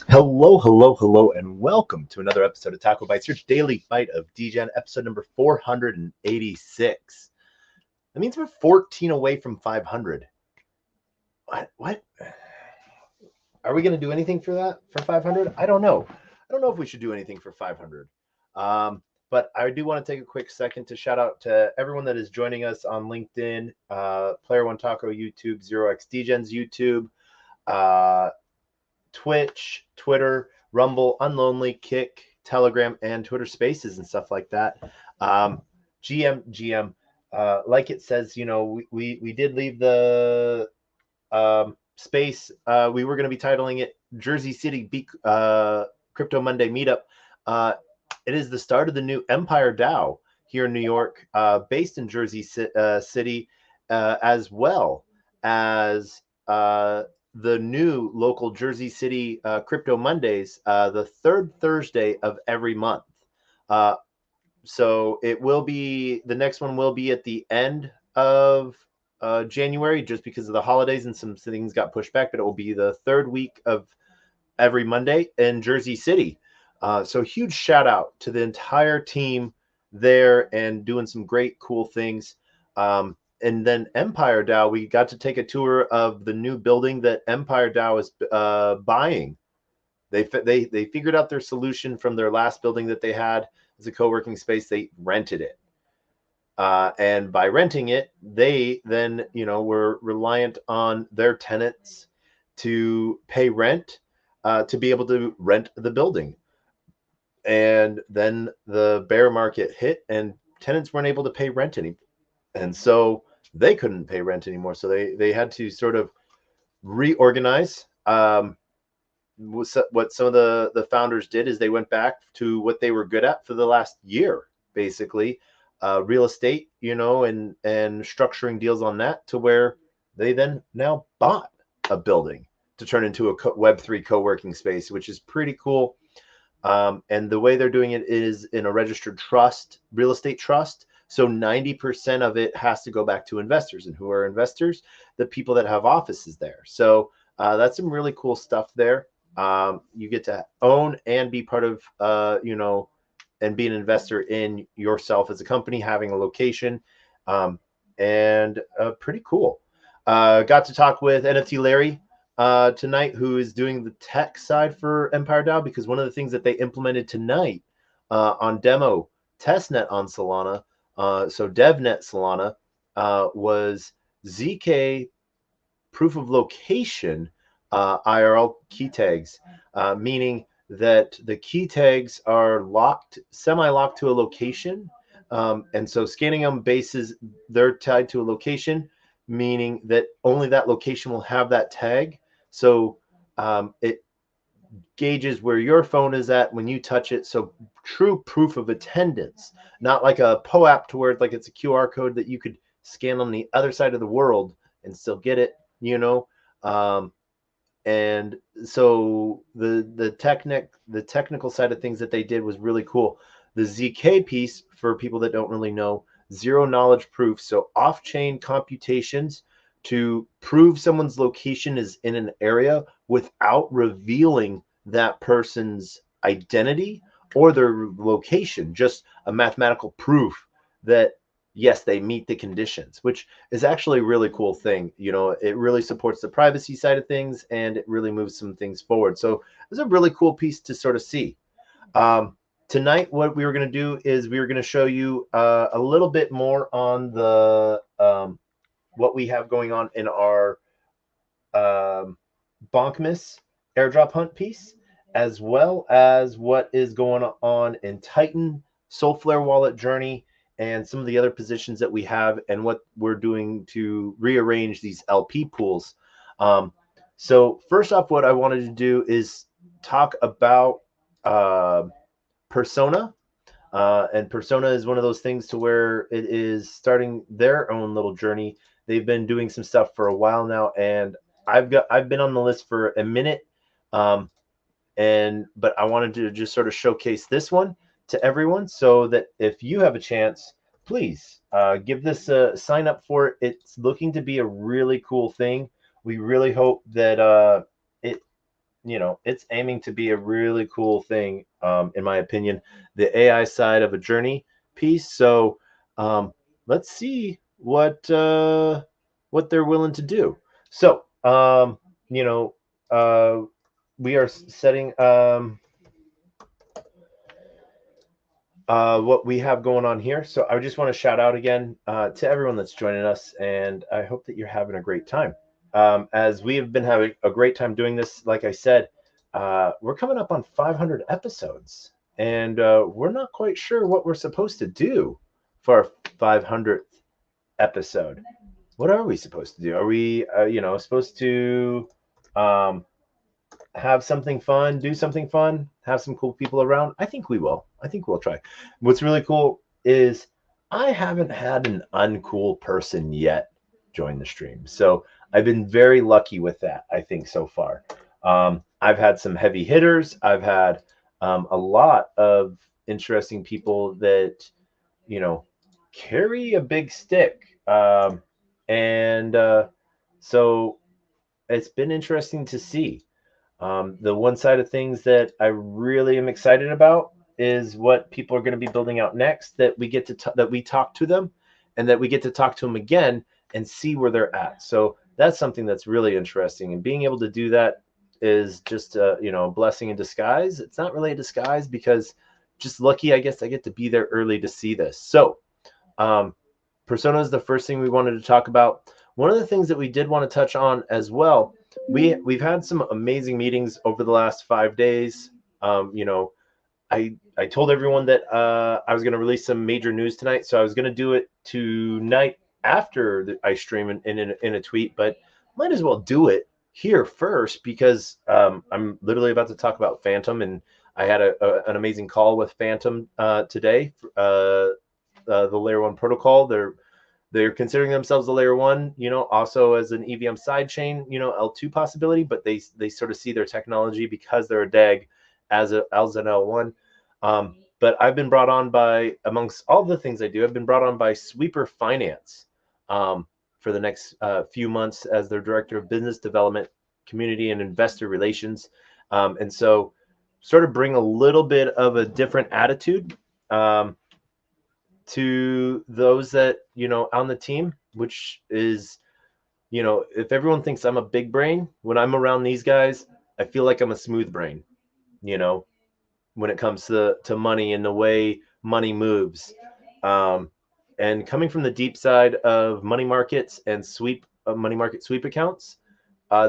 Hello, hello, hello, and welcome to another episode of TacoBytes, your daily bite of Degen, episode number 486. That means we're 14 away from 500. What? Are we going to do anything for that, for 500? I don't know. I don't know if we should do anything for 500. But I do want to take a quick second to shout out to everyone that is joining us on LinkedIn, Player One Taco YouTube, 0x Degens YouTube, Twitch, Twitter, Rumble, Unlonely, Kick, Telegram, and Twitter Spaces and stuff like that. GM, like it says, you know, we did leave the space. We were going to be titling it Jersey City Crypto Monday Meetup. It is the start of the new Empire DAO here in New York, based in Jersey City, as well as the new local Jersey City Crypto Mondays, the third Thursday of every month. So it will be, the next one will be at the end of January, just because of the holidays and some things got pushed back, but it will be the third week of every Monday in Jersey City. So huge shout out to the entire team there and doing some great, cool things. And then Empire DAO, we got to take a tour of the new building that Empire DAO is buying. They figured out their solution from their last building that they had as a co-working space. They rented it. And by renting it, they then, you know, were reliant on their tenants to pay rent to be able to rent the building. And then the bear market hit and tenants weren't able to pay rent anymore. And so they couldn't pay rent anymore. So they had to sort of reorganize. What some of the founders did is they went back to what they were good at for the last year, basically, real estate, you know, and structuring deals on that, to where they then now bought a building to turn into a Web3 co-working space, which is pretty cool. And the way they're doing it is in a registered trust, real estate trust. So 90% of it has to go back to investors. And who are investors? The people that have offices there. So that's some really cool stuff there. You get to own and be part of, you know, and be an investor in yourself as a company, having a location, and pretty cool. Got to talk with NFT Larry tonight, who is doing the tech side for Empire DAO, because one of the things that they implemented tonight on demo testnet on Solana, so DevNet Solana, was ZK proof of location IRL key tags, meaning that the key tags are locked, semi-locked to a location. And so scanning them bases, they're tied to a location, meaning that only that location will have that tag. So it gauges where your phone is at when you touch it. So true proof of attendance, not like a POAP to where like it's a QR code that you could scan on the other side of the world and still get it, you know. And so the technical side of things that they did was really cool. The ZK piece, for people that don't really know, zero knowledge proof. So off-chain computations to prove someone's location is in an area without revealing that person's identity or their location, just a mathematical proof that yes, they meet the conditions, which is actually a really cool thing. You know, it really supports the privacy side of things, and it really moves some things forward. So it's a really cool piece to sort of see. Tonight, what we were going to do is we were going to show you a little bit more on the what we have going on in our Bonkmas airdrop hunt piece, as well as what is going on in Titan, Soulflare Wallet Journey, and some of the other positions that we have, and what we're doing to rearrange these LP pools. So first off, what I wanted to do is talk about Persona. And Persona is one of those things to where it is starting their own little journey. They've been doing some stuff for a while now, and I've been on the list for a minute. But I wanted to just sort of showcase this one to everyone, so that if you have a chance please give this a sign up for it. It's looking to be a really cool thing. We really hope that it, it's aiming to be a really cool thing, in my opinion, the AI side of a journey piece. So let's see what they're willing to do. So you know, uh, we are setting what we have going on here. So I just want to shout out again to everyone that's joining us, and I hope that you're having a great time. As we have been having a great time doing this, like I said, we're coming up on 500 episodes, and we're not quite sure what we're supposed to do for our 500th episode. What are we supposed to do? Are we, supposed to um, have something fun, do something fun, have some cool people around? I think we will. I think we'll try. What's really cool is I haven't had an uncool person yet join the stream. So I've been very lucky with that, I think, so far. I've had some heavy hitters. I've had a lot of interesting people that, carry a big stick. And so it's been interesting to see. The one side of things that I really am excited about is what people are going to be building out next. That we get to that we talk to them, and that we get to talk to them again and see where they're at. So that's something that's really interesting, and being able to do that is just a blessing in disguise. It's not really a disguise because just lucky, I guess. I get to be there early to see this. So persona is the first thing we wanted to talk about. One of the things that we did want to touch on as well, we've had some amazing meetings over the last 5 days. I told everyone that I was going to release some major news tonight, so I was going to do it tonight after I stream in a tweet, but might as well do it here first because I'm literally about to talk about Phantom, and I had an amazing call with Phantom today. The layer 1 protocol. They're considering themselves a layer 1, also as an EVM sidechain, L2 possibility, but they sort of see their technology because they're a DEG as an L1. But I've been brought on by, amongst all the things I do, I've been brought on by Sweeper Finance for the next few months as their director of business development, community and investor relations. And so sort of bring a little bit of a different attitude to those that on the team, which is if everyone thinks I'm a big brain, when I'm around these guys I feel like I'm a smooth brain when it comes to money and the way money moves, and coming from the deep side of money markets and money market sweep accounts,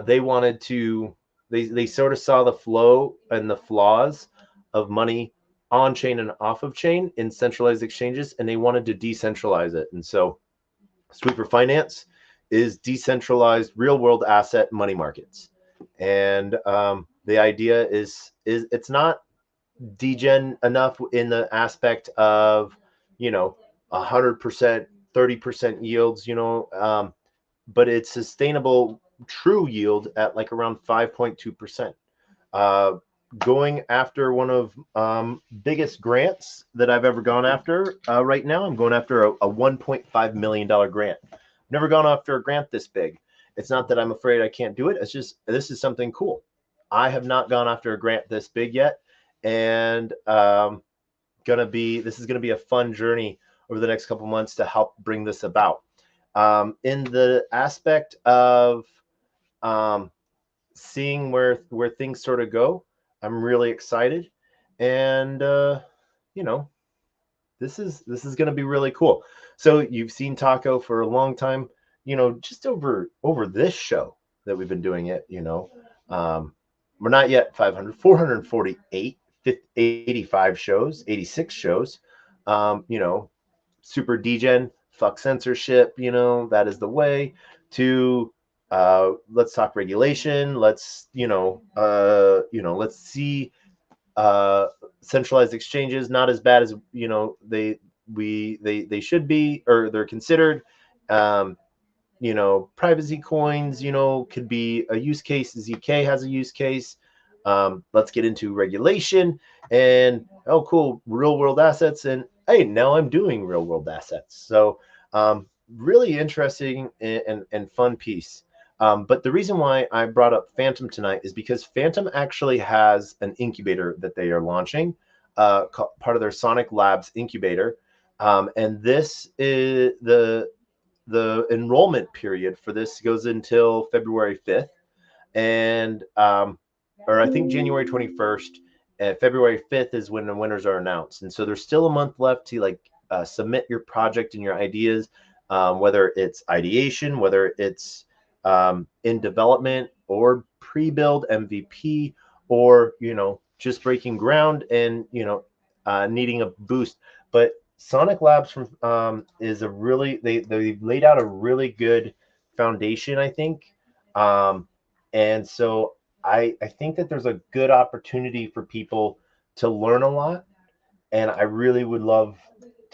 they wanted to they sort of saw the flow and the flaws of money on chain and off of chain in centralized exchanges, and they wanted to decentralize it. And so Sweeper Finance is decentralized real world asset money markets. And the idea is it's not degen enough in the aspect of 100%, 30% yields, but it's sustainable true yield at like around 5.2%. Going after one of biggest grants that I've ever gone after. Right now, I'm going after a $1.5 million grant. Never gone after a grant this big. It's not that I'm afraid I can't do it. It's just this is something cool. I have not gone after a grant this big yet, and this is gonna be a fun journey over the next couple months to help bring this about. In the aspect of seeing where things sort of go, I'm really excited, and this is going to be really cool. So you've seen Taco for a long time, just over this show that we've been doing it. We're not yet 500, 448, 85 shows, 86 shows. Super degen, fuck censorship. That is the way to. Let's talk regulation. Let's let's see centralized exchanges not as bad as they should be, or they're considered. Privacy coins could be a use case. ZK has a use case. Let's get into regulation and cool, real world assets. And hey, now I'm doing real world assets. So really interesting and fun piece. But the reason why I brought up Phantom tonight is because Phantom actually has an incubator that they are launching, part of their Sonic Labs incubator. And this is the enrollment period for this goes until February 5th. And or I think January 21st. February 5th is when the winners are announced, and so there's still a month left to submit your project and your ideas, whether it's ideation, whether it's in development or pre-build MVP, or just breaking ground and needing a boost. But Sonic Labs from is a really they've laid out a really good foundation, I think. And so I think that there's a good opportunity for people to learn a lot. And I really would love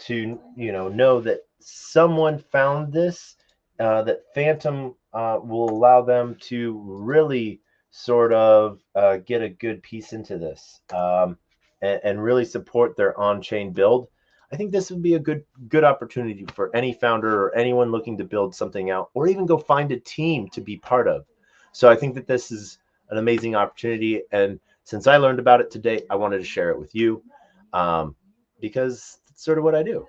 to, know that someone found this, that Phantom will allow them to really sort of get a good piece into this, and really support their on-chain build. I think this would be a good opportunity for any founder or anyone looking to build something out, or even go find a team to be part of. So I think that this is an amazing opportunity. And since I learned about it today, I wanted to share it with you, because it's sort of what I do.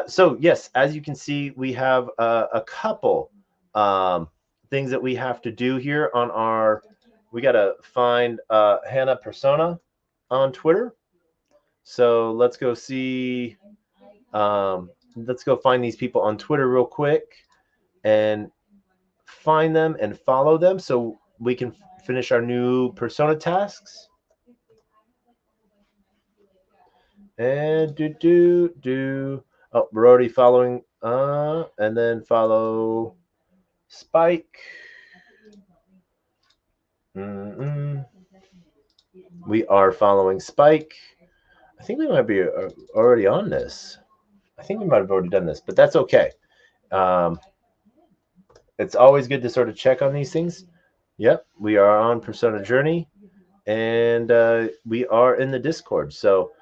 So yes, as you can see, we have a couple things that we have to do here on our. We got to find Hannah Persona on Twitter. So let's go see. Let's go find these people on Twitter real quick and find them and follow them so we can finish our new persona tasks. And do. Oh, we're already following. And then follow Spike. We are following Spike. I think we might be already on this. I think we might have already done this, but that's okay. It's always good to sort of check on these things. Yep, we are on Persona Journey, and we are in the Discord. So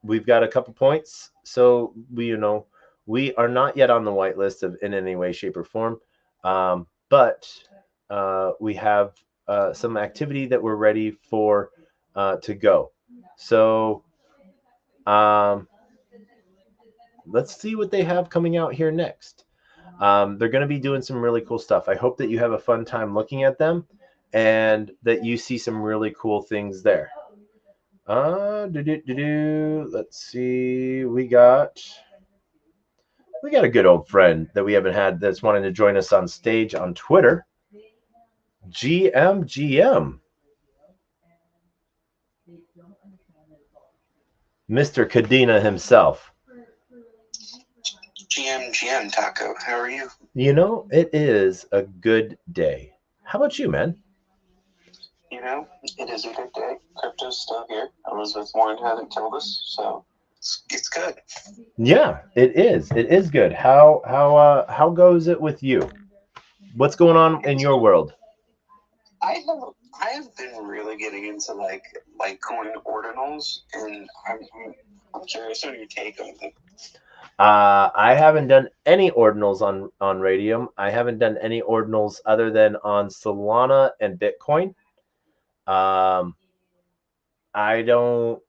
we've got a couple points. So we are not yet on the whitelist in any way, shape, or form, but we have some activity that we're ready for to go. So let's see what they have coming out here next. They're going to be doing some really cool stuff. I hope that you have a fun time looking at them and that you see some really cool things there. Let's see. We got a good old friend that we haven't had that's wanting to join us on stage on Twitter. GM. Mr. Cadena himself. GM Taco, how are you? It is a good day. How about you, man? It is a good day. Crypto's still here. Elizabeth Warren hasn't killed us, so it's good. Yeah, it is. It is good. How goes it with you? What's going on in your world? I have been really getting into Litecoin ordinals, and I'm curious on your take on them. I haven't done any ordinals on Radium. I haven't done any ordinals other than on Solana and Bitcoin. I don't,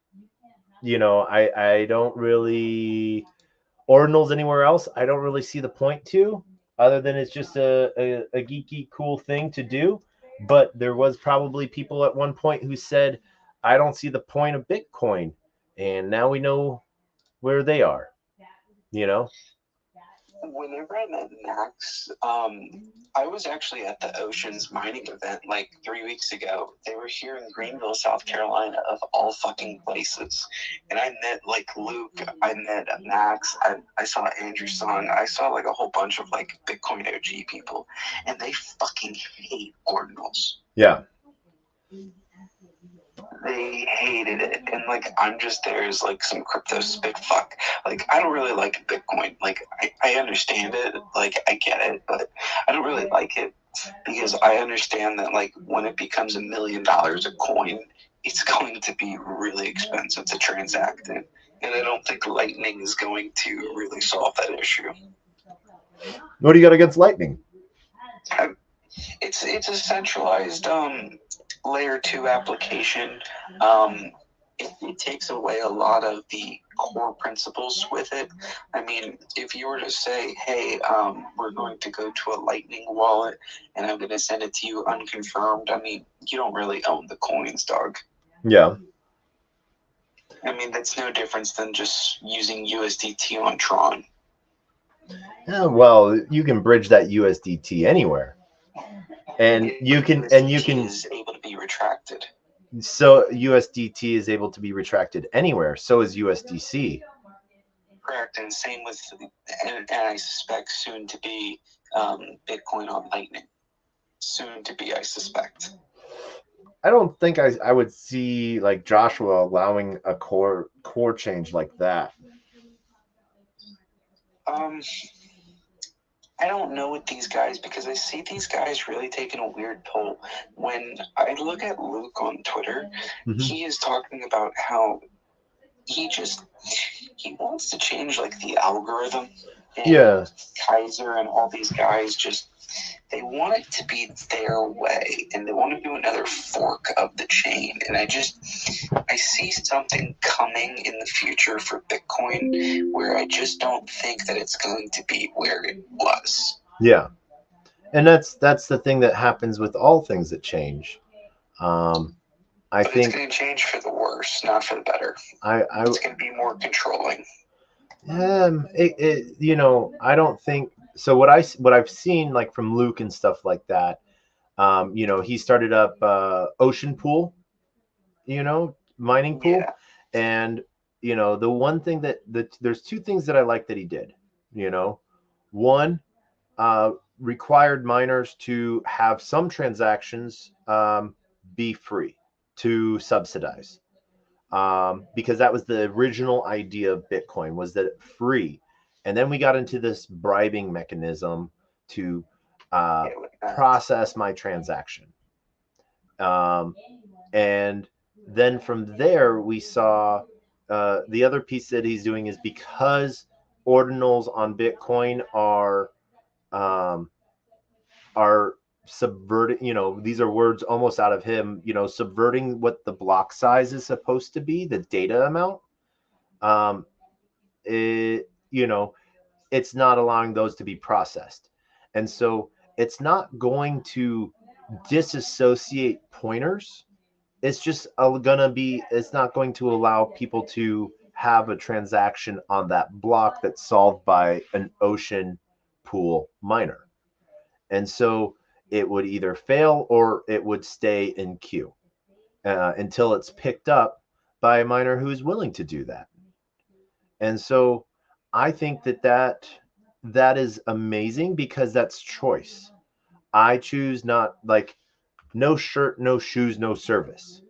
I don't really ordinals anywhere else. I don't really see the point to, other than it's just a geeky, cool thing to do. But there was probably people at one point who said, I don't see the point of Bitcoin. And now we know where they are, Whenever I met Max, I was actually at the Oceans mining event 3 weeks ago. They were here in Greenville, South Carolina, of all fucking places. And I met Luke, I met Max, I saw Andrew Song, I saw a whole bunch of Bitcoin OG people, and they fucking hate ordinals. Yeah. They hated it, and I'm just there as some crypto spit fuck. I don't really like Bitcoin. I understand it, I get it, but I don't really like it because I understand that when it becomes $1 million a coin, it's going to be really expensive to transact in. And I don't think Lightning is going to really solve that issue. What do you got against Lightning? It's a centralized layer 2 application. It takes away a lot of the core principles with it. I mean, if you were to say, hey, we're going to go to a Lightning wallet and I'm going to send it to you unconfirmed, I mean, you don't really own the coins, dog. Yeah. I mean, that's no difference than just using USDT on Tron. Yeah, well, you can bridge that USDT anywhere. And you can is able to be retracted. So USDT is able to be retracted anywhere. So is USDC. Correct, and same with, and I suspect soon to be Bitcoin on Lightning. Soon to be, I suspect. I don't think I would see like Joshua allowing a core change like that. I don't know with these guys because I see these guys really taking a weird toll. When I look at Luke on Twitter, he is talking about how he wants to change like the algorithm. And Kaiser and all these guys they want it to be their way, and they want to do another fork of the chain. And I see something coming in the future for Bitcoin where I just don't think that it's going to be where it was. Yeah, and that's the thing that happens with all things that change. I think it's going to change for the worse, not for the better. It's going to be more controlling. I don't think so. What I've seen like from Luke and stuff like that, he started up Ocean Pool, mining pool, and the one thing that there's two things that I like that he did. One, required miners to have some transactions be free to subsidize. Because that was the original idea of Bitcoin, was that free. And then we got into this bribing mechanism to process my transaction. And then from there, we saw the other piece that he's doing is because ordinals on Bitcoin are subverting, these are words almost out of him, subverting what the block size is supposed to be, the data amount. It's not allowing those to be processed. And so it's not going to disassociate pointers. It's just it's not going to allow people to have a transaction on that block that's solved by an ocean pool miner. And so it would either fail or it would stay in queue until it's picked up by a miner who is willing to do that. And so I think that is amazing because that's choice. I choose not, like, no shirt, no shoes, no service.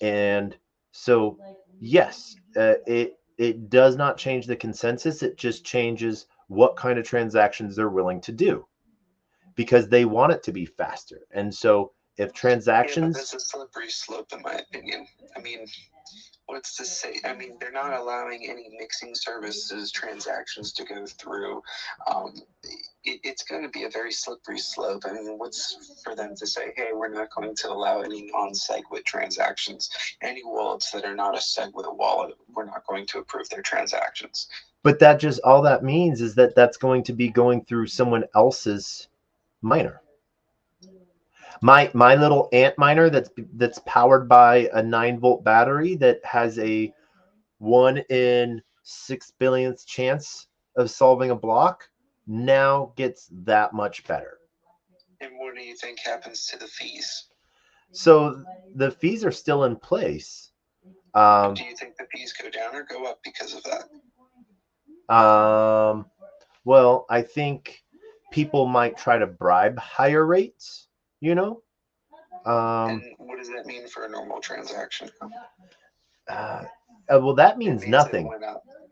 And so, yes, it does not change the consensus. It just changes what kind of transactions they're willing to do, because they want it to be faster. And so if transactions, that's a slippery slope in my opinion. I mean, what's to say? I mean, they're not allowing any mixing services transactions to go through. It's going to be a very slippery slope. I mean, what's for them to say, hey, we're not going to allow any non-SegWit transactions. Any wallets that are not a SegWit wallet, we're not going to approve their transactions. But that just, all that means is that that's going to be going through someone else's miner. My little ant miner that's powered by a 9-volt battery that has a 1 in 6 billionth chance of solving a block now gets that much better. And what do you think happens to the fees? So the fees are still in place. Do you think the fees go down or go up because of that? Well, I think people might try to bribe higher rates, and what does that mean for a normal transaction? Well, that means nothing.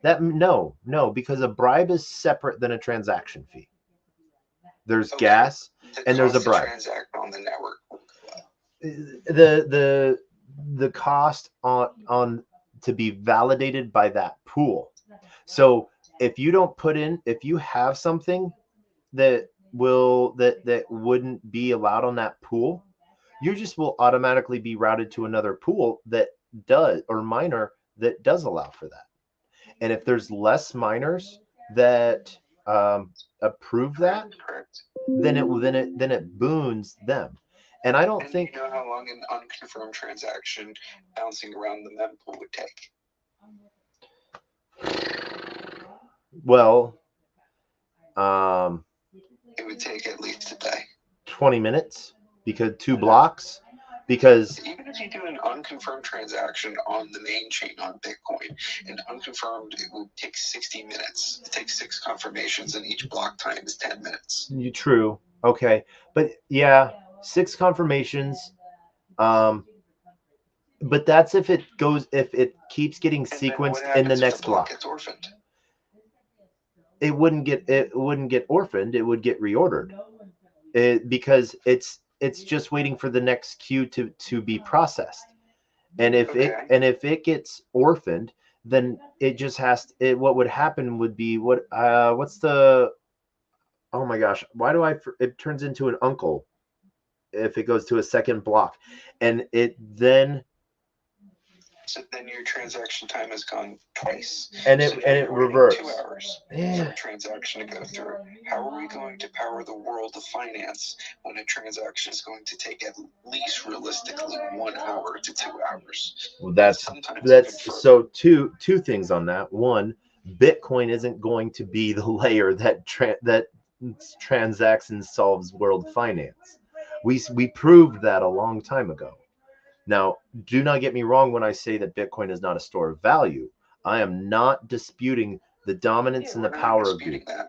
No, because a bribe is separate than a transaction fee. There's gas and there's a bribe. Transact on the network. The cost on to be validated by that pool. So if you don't put in, if you have something that wouldn't be allowed on that pool, you just will automatically be routed to another pool that does, or miner that does allow for that. And if there's less miners that approve that, then it boons them. And I don't think. You know how long an unconfirmed transaction bouncing around the mempool would take? Well, it would take at least a day. 20 minutes, because 2 blocks. Because even if you do an unconfirmed transaction on the main chain on Bitcoin, and unconfirmed, it would take 60 minutes. It takes 6 confirmations, and each block time is 10 minutes. True. Okay. But yeah, 6 confirmations. But that's if it keeps getting sequenced in the next block. It's orphaned. It wouldn't get orphaned. It would get reordered. Because it's just waiting for the next queue to be processed. And if it gets orphaned, then it just has to, what would happen would be what's the, oh my gosh, why do it turns into an uncle if it goes to a second block, and it then. So then your transaction time has gone twice. And it reverts. 2 hours for a transaction to go through. How are we going to power the world of finance when a transaction is going to take at least realistically 1 hour to 2 hours? Well, that's so two things on that. One, Bitcoin isn't going to be the layer that transacts and solves world finance. We proved that a long time ago. Now, do not get me wrong when I say that Bitcoin is not a store of value. I am not disputing the dominance and the power of Bitcoin.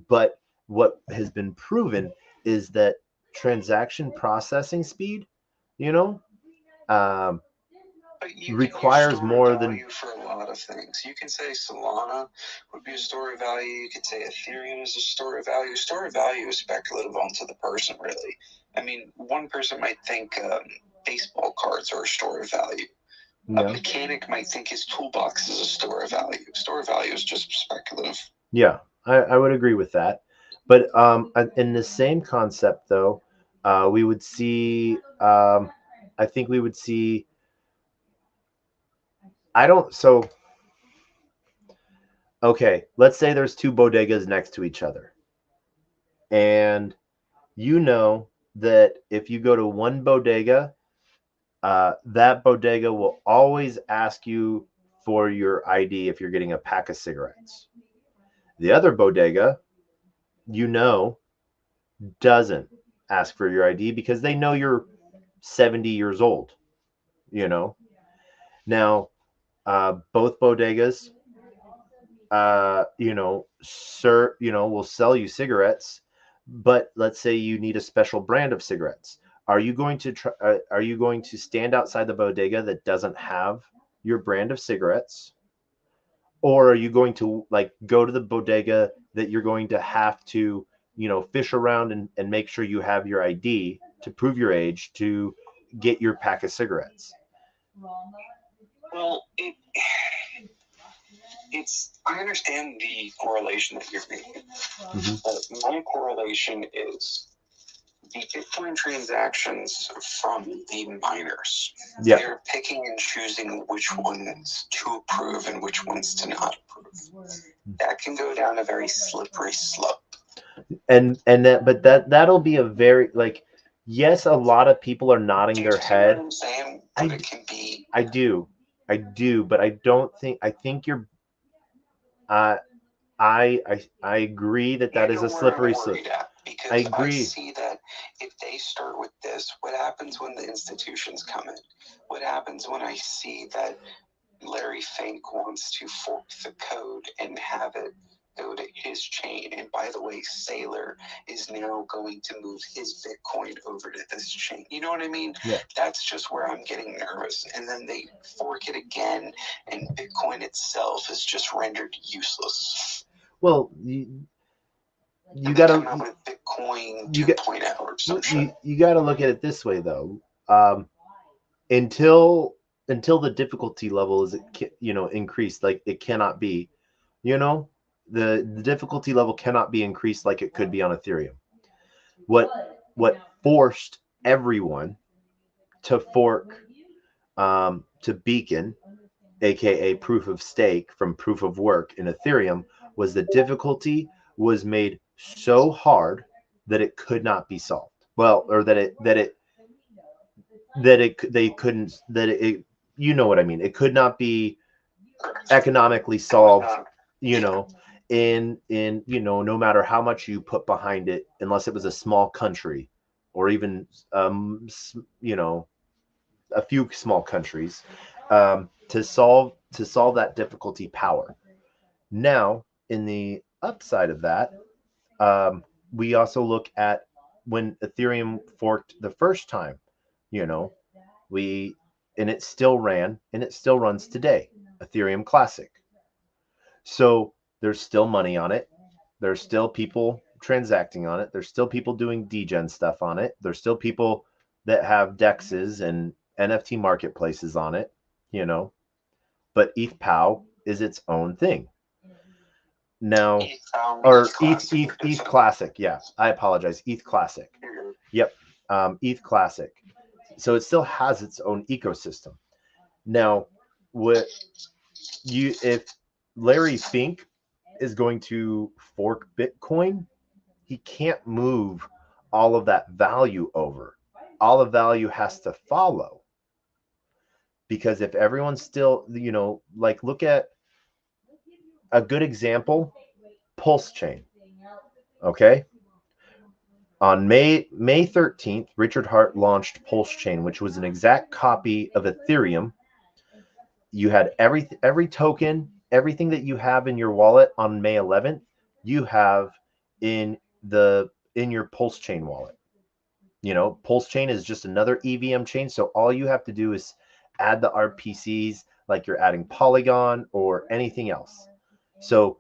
But what has been proven is that transaction processing speed, requires more than. For a lot of things, you can say Solana would be a store of value. You could say Ethereum is a store of value. Store of value is speculative onto the person, really. I mean, one person might think baseball cards are a store of value. A mechanic might think his toolbox is a store of value. Store of value is just speculative. Yeah, I would agree with that. But in the same concept, though, we would see. I think we would see. Okay, let's say there's 2 bodegas next to each other, and that if you go to one bodega, that bodega will always ask you for your ID if you're getting a pack of cigarettes. The other bodega, doesn't ask for your ID because they know you're 70 years old. Now, both bodegas, will sell you cigarettes, but let's say you need a special brand of cigarettes. Are you going to stand outside the bodega that doesn't have your brand of cigarettes? Or are you going to go to the bodega that you're going to have to, fish around and make sure you have your ID to prove your age to get your pack of cigarettes? Well, I understand the correlation that you're making. Mm-hmm. My correlation is the Bitcoin transactions from the miners. Yeah. They're picking and choosing which ones to approve and which ones to not approve. That can go down a very slippery slope. But that'll be a very yes, a lot of people are nodding their head. What I'm saying? What it can be. I do, but I don't think. I think you're. I agree that is a slippery slope. Because I agree. I see that if they start with this, what happens when the institutions come in? What happens when I see that Larry Fink wants to fork the code and have it go to his chain? And by the way, Sailor is now going to move his Bitcoin over to this chain. You know what I mean? Yeah. That's just where I'm getting nervous. And then they fork it again, and Bitcoin itself is just rendered useless. Well, you got to with Bitcoin 2.0 or something. You got to look at it this way, though. Until until the difficulty level is, increased. Like it cannot be, you know, the difficulty level cannot be increased like it could be on Ethereum. What forced everyone to fork to Beacon, aka proof of stake, from proof of work in Ethereum, was the difficulty was made so hard that it could not be solved. Well, or they couldn't, that it, you know what I mean. It could not be economically solved, you know, in no matter how much you put behind it, unless it was a small country, or even you know, a few small countries, to solve that difficulty power. Now, in the upside of that, we also look at when Ethereum forked the first time. You know, we and it still ran and it still runs today. Ethereum Classic. So there's still money on it. There's still people transacting on it. There's still people doing degen stuff on it. There's still people that have dexes and NFT marketplaces on it, you know. But ETH is its own thing. Now, or ETH Classic. Yeah, I apologize. ETH Classic. Yep, ETH Classic. So it still has its own ecosystem. Now, what if Larry Fink is going to fork Bitcoin, he can't move all of that value over. All the value has to follow. Because if everyone's still, like look at a good example, Pulse Chain. Okay. On May 13th, Richard Hart launched Pulse Chain, which was an exact copy of Ethereum. You had every token, everything that you have in your wallet on May 11th, you have in your Pulse Chain wallet. Pulse Chain is just another EVM chain, so all you have to do is add the RPCs like you're adding Polygon or anything else. So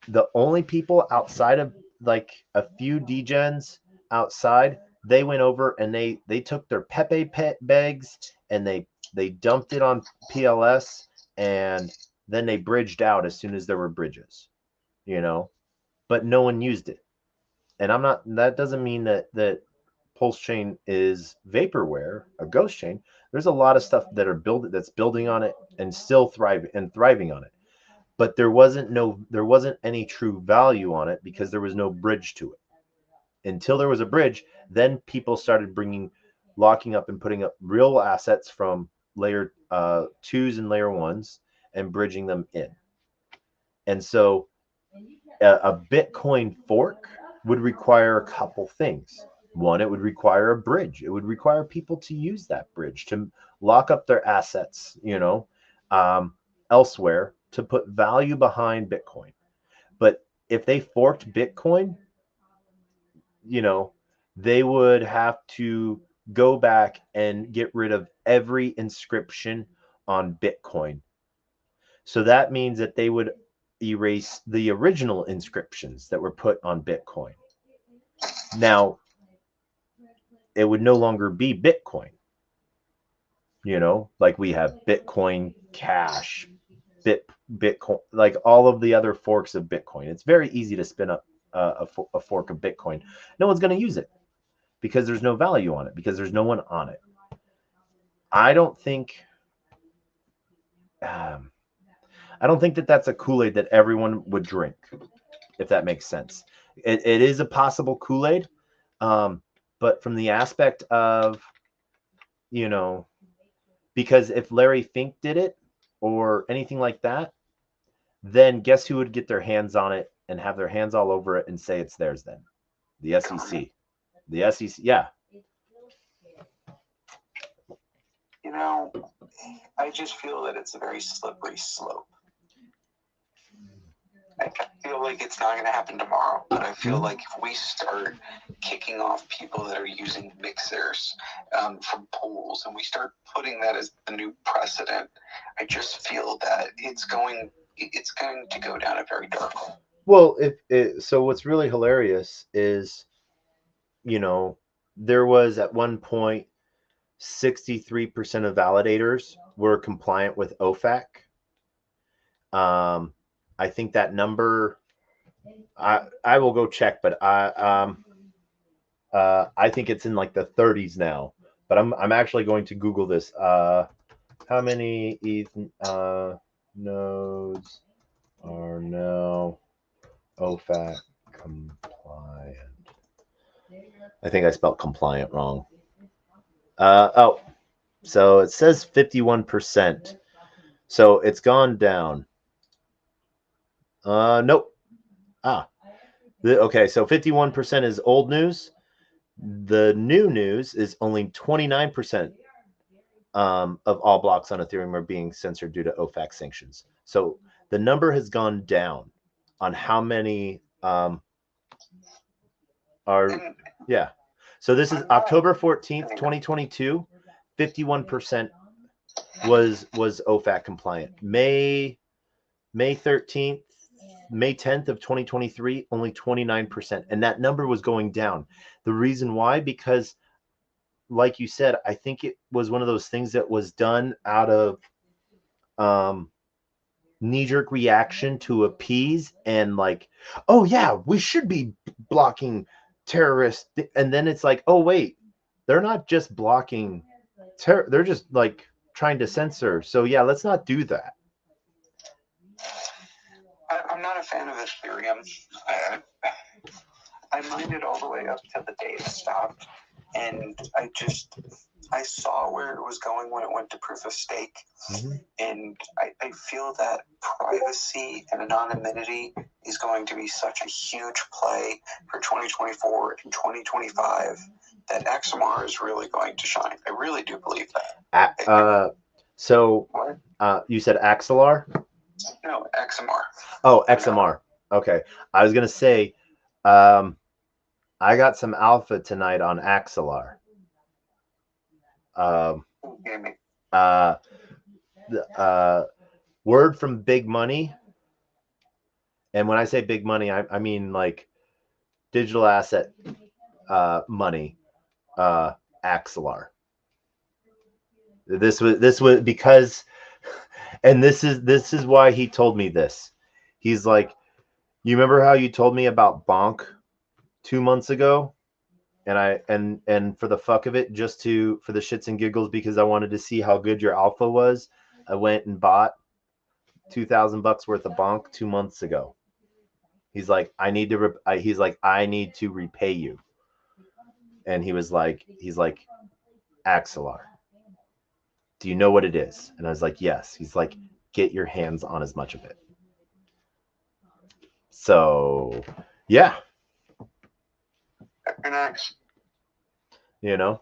the only people outside of like a few degens outside, they went over and they took their Pepe bags and they dumped it on PLS, and then they bridged out as soon as there were bridges, but no one used it. And that doesn't mean that Pulse Chain is vaporware, a ghost chain. There's a lot of stuff that's building on it and still thriving on it. But there wasn't any true value on it because there was no bridge to it. Until there was a bridge, then people started locking up and putting up real assets from layer 2s and layer 1s and bridging them in. And so a Bitcoin fork would require a couple things. One, it would require a bridge. It would require people to use that bridge to lock up their assets, elsewhere, to put value behind Bitcoin. But if they forked Bitcoin, they would have to go back and get rid of every inscription on Bitcoin. So that means that they would erase the original inscriptions that were put on Bitcoin. Now, it would no longer be Bitcoin. Like we have Bitcoin Cash, Bitcoin, like all of the other forks of Bitcoin. It's very easy to spin up a fork of Bitcoin. No one's going to use it because there's no value on it, because there's no one on it. I don't think that that's a Kool-Aid that everyone would drink, if that makes sense. It is a possible Kool-Aid, but from the aspect of, because if Larry Fink did it or anything like that, then guess who would get their hands on it and have their hands all over it and say it's theirs then? The SEC. The SEC, yeah. I just feel that it's a very slippery slope. I feel like it's not going to happen tomorrow, but I feel like if we start kicking off people that are using mixers from pools, and we start putting that as the new precedent, I just feel that it's going to go down a very dark hole. Well, so what's really hilarious is, there was at one point 63% of validators were compliant with OFAC. I think that number, I will go check, but I think it's in like the 30s now. But I'm actually going to Google this. How many nodes are now OFAC compliant? I think I spelled compliant wrong. Oh, so it says 51%. So it's gone down. Nope. Okay, so 51% is old news. The new news is only 29% of all blocks on Ethereum are being censored due to OFAC sanctions. So the number has gone down on how many are. Yeah. So this is October 14th, 2022. 51% was OFAC compliant. May 13th, May 10th of 2023, only 29%. And that number was going down. The reason why, because like you said, I think it was one of those things that was done out of knee-jerk reaction to appease and like, oh yeah, we should be blocking terrorists. And then it's like, oh wait, they're not just blocking they're just like trying to censor. So yeah, let's not do that. I'm not a fan of Ethereum. I mined it all the way up to the day it stopped, and I saw where it was going when it went to proof of stake, and I feel that privacy and anonymity is going to be such a huge play for 2024 and 2025 that XMR is really going to shine. I really do believe that. So you said Axelar? No, XMR. Oh, XMR. Okay. I was going to say, I got some alpha tonight on Axelar. Word from Big Money. And when I say big money, I mean like digital asset money, Axelar. This was because, and this is why he told me this. He's like, you remember how you told me about Bonk 2 months ago? And for the fuck of it, just for the shits and giggles, because I wanted to see how good your alpha was, I went and bought $2,000 worth of Bonk 2 months ago. He's like, I need to repay you. And he's like, Axelar, do you know what it is? And I was like, yes. He's like, get your hands on as much of it. So, yeah. Very nice. You know?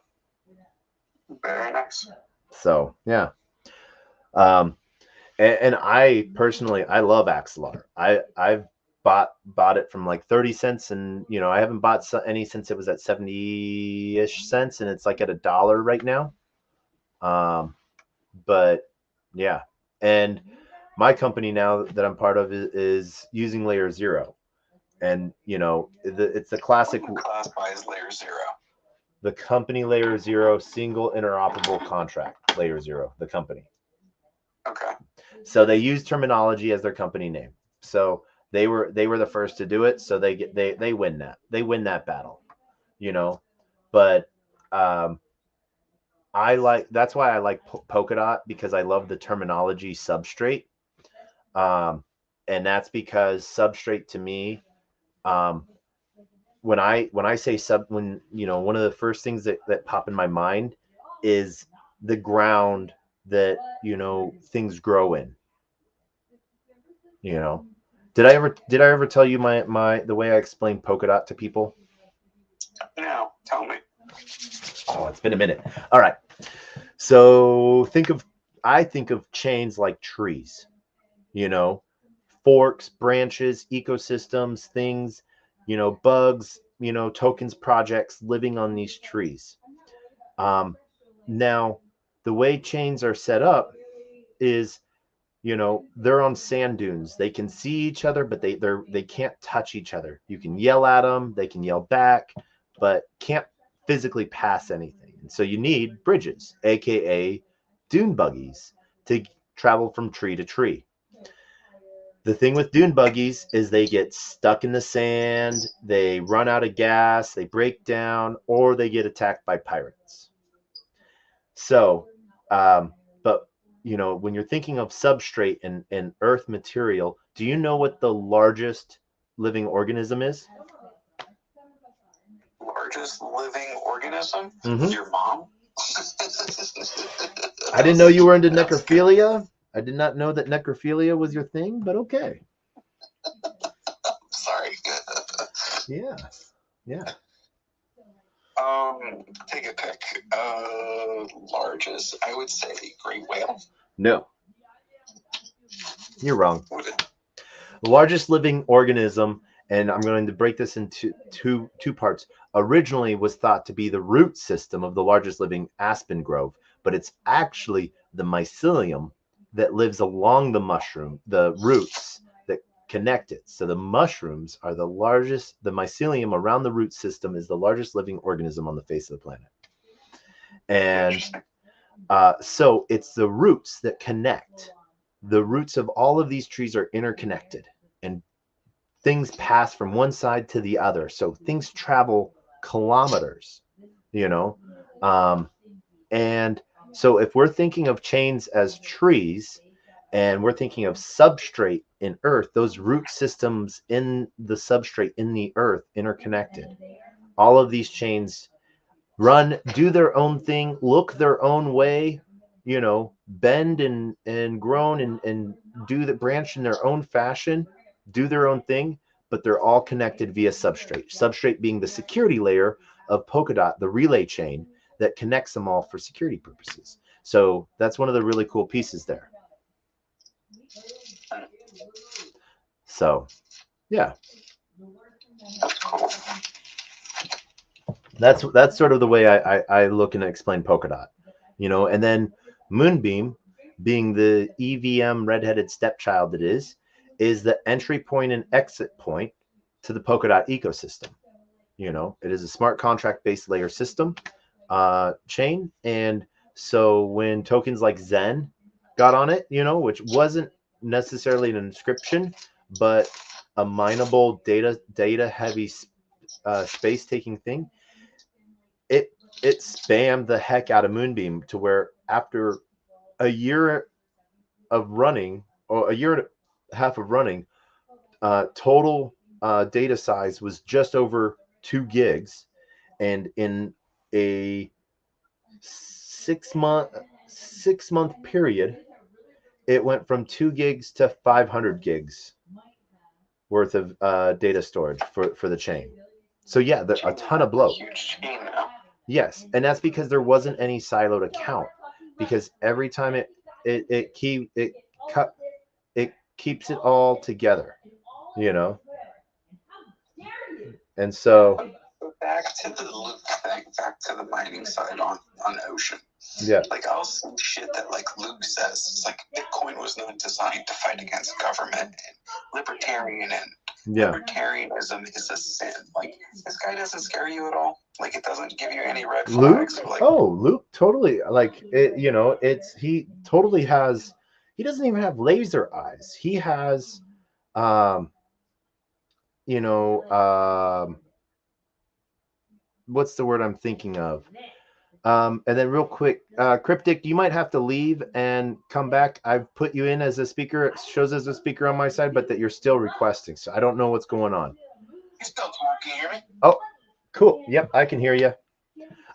Very nice. So, yeah. And I personally, I love Axelar. I've bought it from like 30 cents, and I haven't bought any since it was at 70-ish cents, and it's like at $1 right now. But yeah, and my company now that I'm part of is using Layer 0, and it's the classic. What do you classify as Layer 0? The company Layer 0, single interoperable contract Layer 0. The company. Okay. So they use terminology as their company name. So they were the first to do it. So they win that. They win that battle. But that's why I like Polkadot, because I love the terminology substrate. And that's because substrate to me, when I say one of the first things that pop in my mind is the ground that things grow in. Did I ever tell you the way I explain Polkadot to people? No, tell me. Oh, it's been a minute. All right. So I think of chains like trees, forks, branches, ecosystems, things, bugs, tokens, projects living on these trees. Now, the way chains are set up is, they're on sand dunes. They can see each other, but they can't touch each other. You can yell at them, they can yell back, but can't physically pass anything. And so you need bridges, aka dune buggies, to travel from tree to tree. The thing with dune buggies is they get stuck in the sand, they run out of gas, they break down, or they get attacked by pirates. So, but when you're thinking of substrate and earth material, do you know what the largest living organism is? Largest living organism? Mm-hmm. Your mom? I didn't know you were into necrophilia. I did not know that necrophilia was your thing, but okay. Sorry. Yeah. Yeah. Take a pick. Largest, I would say great whale. No. You're wrong. The largest living organism, and I'm going to break this into two parts, originally was thought to be the root system of the largest living aspen grove, but it's actually the mycelium that lives along the mushroom, the roots that connect it. So the mushrooms are the largest, the mycelium around the root system is the largest living organism on the face of the planet. And so it's the roots that connect. The roots of all of these trees are interconnected, and things pass from one side to the other. So things travel kilometers, and so if we're thinking of chains as trees and we're thinking of substrate in earth, those root systems in the substrate in the earth interconnected. All of these chains do their own thing, look their own way, bend and groan and do the branch in their own fashion, do their own thing, but they're all connected via substrate. Substrate being the security layer of Polkadot, the relay chain that connects them all for security purposes. So that's one of the really cool pieces there. So, yeah. That's sort of the way I look and explain Polkadot, and then Moonbeam, being the EVM redheaded stepchild it is the entry point and exit point to the Polkadot ecosystem. It is a smart contract based layer system chain, and so when tokens like Zen got on it, which wasn't necessarily an inscription, but a mineable data heavy space taking thing, it spammed the heck out of Moonbeam to where after a year of running, or a year and a half of running, total data size was just over 2 gigs, and in a 6-month period, it went from 2 gigs to 500 gigs worth of data storage for the chain. So yeah, a ton of bloat. Huge chain now. Yes, and that's because there wasn't any siloed account. Because every time it keeps it all together, And so back to the Luke thing, back to the mining side on Ocean. Yeah. Like I'll see shit that like Luke says. It's like Bitcoin was not designed to fight against government, and libertarianism is a sin. Like this guy doesn't scare you at all. Like it doesn't give you any red flags. Luke? Like, Luke totally, like it, he totally has, he doesn't even have laser eyes. He has what's the word I'm thinking of? And then real quick, Cryptic, you might have to leave and come back. I've put you in as a speaker. It shows as a speaker on my side, but that you're still requesting. So I don't know what's going on. You still talking? Can you hear me? Oh, cool. Yep, I can hear you.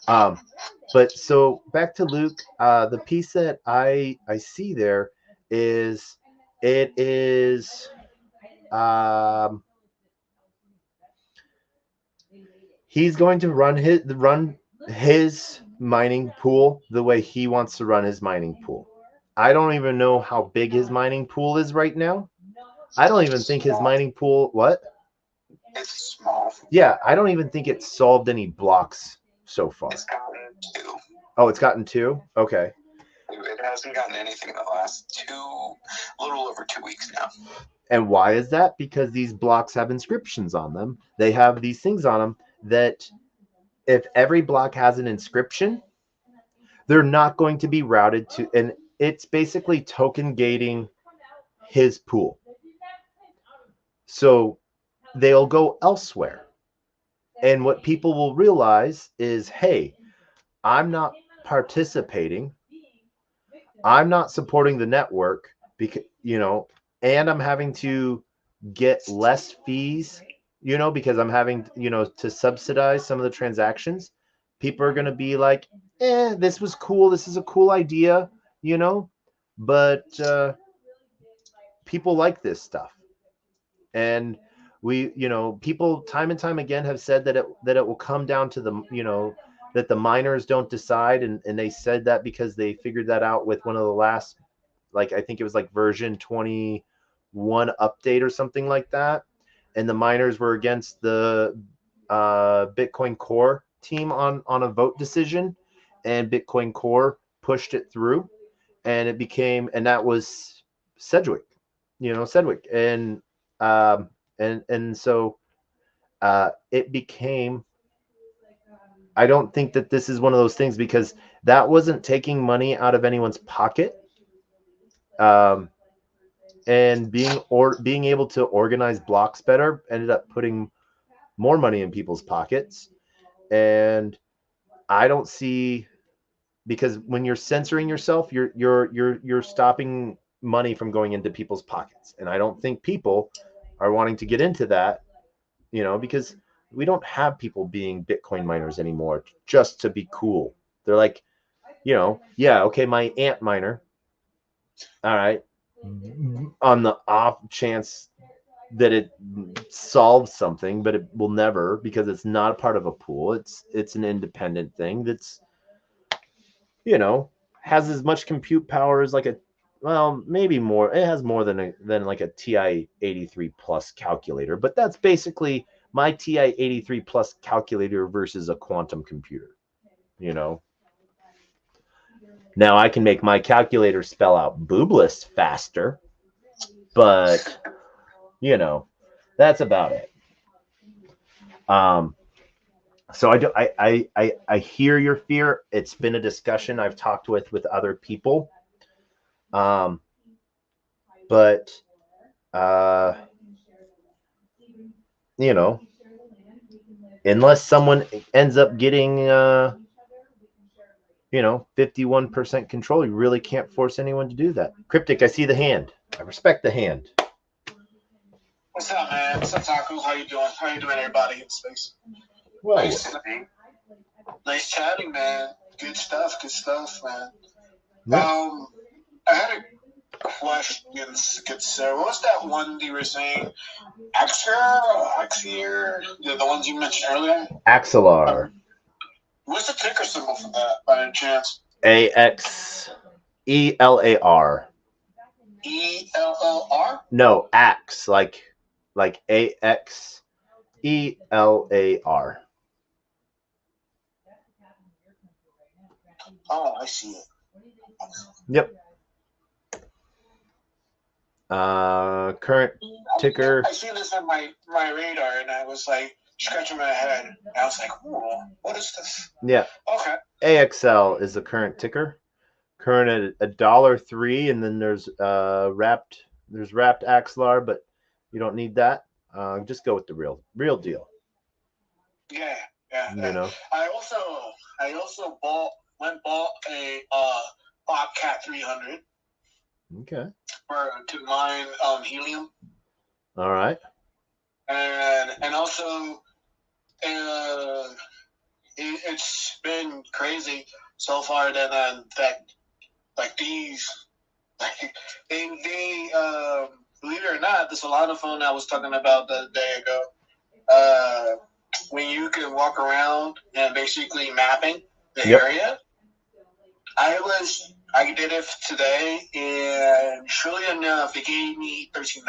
But so back to Luke, the piece that I see there is, it is he's going to run his mining pool the way he wants to run his mining pool. I don't even know how big his mining pool is right now. I don't even think his mining pool, what? It's small. Yeah, I don't even think it's solved any blocks so far. It's gotten 2. Oh, it's gotten 2? Okay. It hasn't gotten anything in the last a little over 2 weeks now. And why is that? Because these blocks have inscriptions on them. They have these things on them that if every block has an inscription, they're not going to be routed to, and it's basically token gating his pool. So they'll go elsewhere. And what people will realize is, hey, I'm not participating. I'm not supporting the network because, and I'm having to get less fees, because I'm having, to subsidize some of the transactions. People are going to be like, this was cool. This is a cool idea, but people like this stuff. And people time and time again have said that it will come down to that the miners don't decide. And they said that because they figured that out with one of the last, like, I think it was like version 21 update or something like that. And the miners were against the Bitcoin Core team on a vote decision, and Bitcoin Core pushed it through, and that was Sedgwick, Sedgwick. And so it became, I don't think that this is one of those things, because that wasn't taking money out of anyone's pocket. And being able to organize blocks better ended up putting more money in people's pockets. And I don't see, because when you're censoring yourself, you're stopping money from going into people's pockets. And I don't think people are wanting to get into that, because we don't have people being Bitcoin miners anymore just to be cool. They're like, yeah, okay, my ant miner, all right, on the off chance that it solves something, but it will never, because it's not a part of a pool. It's an independent thing that's, has as much compute power as maybe more. It has more than like a TI 83 plus calculator, but that's basically my TI 83 plus calculator versus a quantum computer. Now I can make my calculator spell out boobless faster, but that's about it. So I hear your fear. It's been a discussion I've talked with other people. But unless someone ends up getting 51% control, you really can't force anyone to do that. Cryptic, I see the hand. I respect the hand. What's up, man? What's up, Taco? How you doing? How you doing, everybody in space? Well, nice chatting, man. Good stuff, man. Yeah. I had a question, good sir. What was that one you were saying? Axier? The ones you mentioned earlier? Axelar. What's the ticker symbol for that, by any chance? AXELAR. ELLR? No, ax, like AXELAR. Oh, I see it. Yep. Current ticker. I see this on my radar, and I was like scratching my head. And I was like, "Ooh, what is this?" Yeah. Okay. AXL is the current ticker. Current at $1.03, and then there's wrapped Axelar, but you don't need that. Just go with the real deal. Yeah. I also bought a Bobcat 300. Okay. To mine helium. All right. And also, it's been crazy so far that like these, like they believe it or not, the Solana phone I was talking about the day ago, when you can walk around and basically mapping the area. I did it today, and surely enough, it gave me $13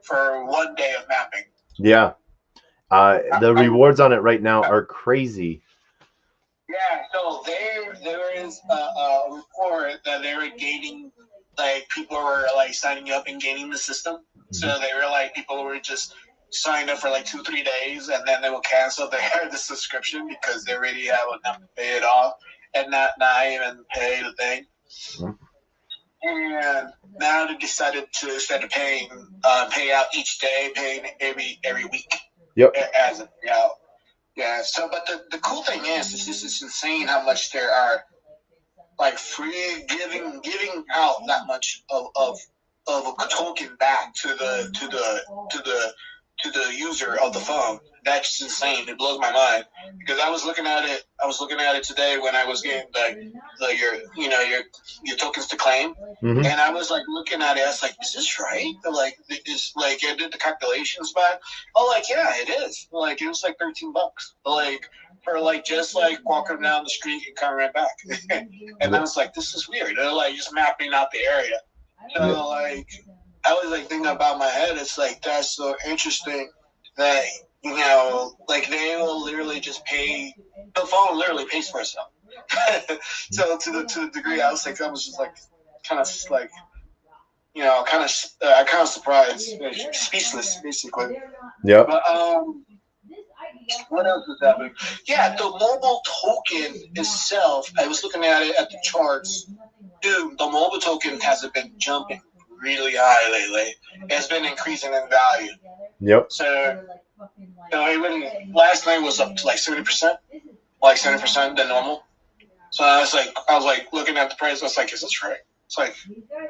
for 1 day of mapping. Yeah. The rewards on it right now are crazy. Yeah, so there is a report that they were gaining, like people were like signing up and gaining the system. Mm-hmm. So they were like people were just signed up for like 2-3 days, and then they will cancel the subscription because they already have enough to pay it off and not even pay the thing. Mm-hmm. And now they decided to, instead of paying pay out each day, paying every week. Yep. As a payout. Yeah. So, but the cool thing is it's insane how much there are like free giving out that much of a token back to the user of the phone. That's just insane. It blows my mind because I was looking at it today when I was getting your tokens to claim, and I was like looking at it. I was like, is this right? Like, is like I did the calculations back. Oh, like yeah, it is. Like it was like $13. Like for like just like walking down the street and coming right back. And I was like, this is weird. They're like just mapping out the area. So like I was like thinking about my head. It's like that's so interesting that like they will literally just pay. The phone literally pays for itself. So to the degree I was just like kind of like I kind of surprised, speechless basically. Yeah. But what else is happening? Yeah, the mobile token itself. I was looking at it at the charts. Dude, the mobile token hasn't been jumping really high lately. It's been increasing in value. Yep. So even last night was up to like 70%, like 70% than normal. So I was like looking at the price. I was like, is this right? It's like,